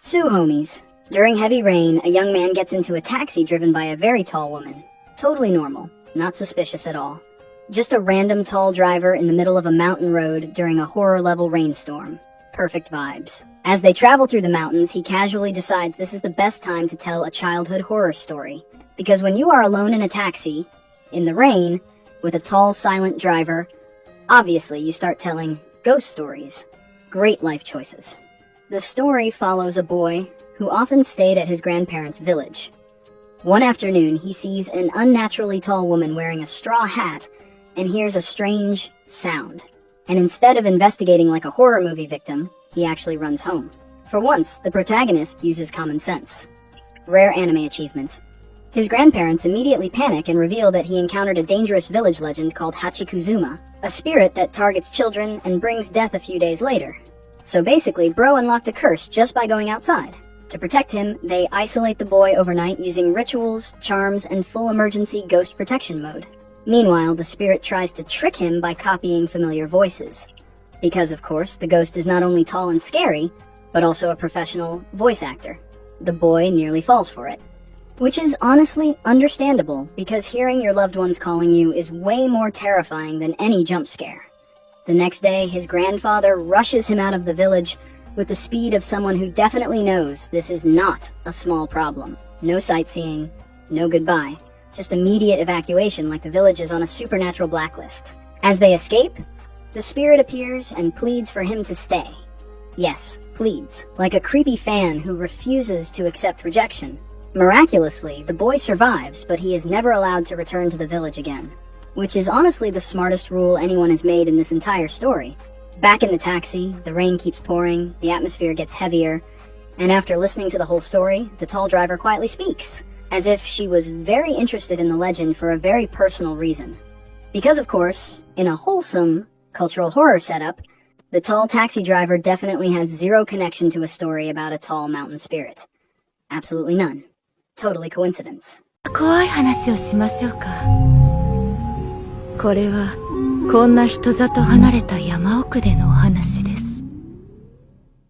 Sue Homies. During heavy rain, a young man gets into a taxi driven by a very tall woman. Totally normal. Not suspicious at all. Just a random tall driver in the middle of a mountain road during a horror-level rainstorm. Perfect vibes. As they travel through the mountains, he casually decides this is the best time to tell a childhood horror story. Because when you are alone in a taxi, in the rain, with a tall, silent driver, obviously you start telling ghost stories. Great life choices. The story follows a boy who often stayed at his grandparents' village. One afternoon, he sees an unnaturally tall woman wearing a straw hat and hears a strange sound. And instead of investigating like a horror movie victim, he actually runs home. For once, the protagonist uses common sense. Rare anime achievement. His grandparents immediately panic and reveal that he encountered a dangerous village legend called Hachikuzuma, a spirit that targets children and brings death a few days later. So basically, bro unlocked a curse just by going outside. To protect him, they isolate the boy overnight using rituals, charms, and full emergency ghost protection mode. Meanwhile, the spirit tries to trick him by copying familiar voices. Because, of course, the ghost is not only tall and scary, but also a professional voice actor. The boy nearly falls for it. Which is honestly understandable, because hearing your loved ones calling you is way more terrifying than any jump scare. The next day, his grandfather rushes him out of the village with the speed of someone who definitely knows this is not a small problem. No sightseeing, no goodbye, just immediate evacuation like the village is on a supernatural blacklist. As they escape, the spirit appears and pleads for him to stay. Yes, pleads, like a creepy fan who refuses to accept rejection. Miraculously, the boy survives, but he is never allowed to return to the village again. Which is honestly the smartest rule anyone has made in this entire story. Back in the taxi, the rain keeps pouring, the atmosphere gets heavier, and after listening to the whole story, the tall driver quietly speaks, as if she was very interested in the legend for a very personal reason. Because of course, in a wholesome cultural horror setup, the tall taxi driver definitely has zero connection to a story about a tall mountain spirit. Absolutely none. Totally coincidence. 怖い話をしましょうか。これはこんな人里離れた山奥でのお話で。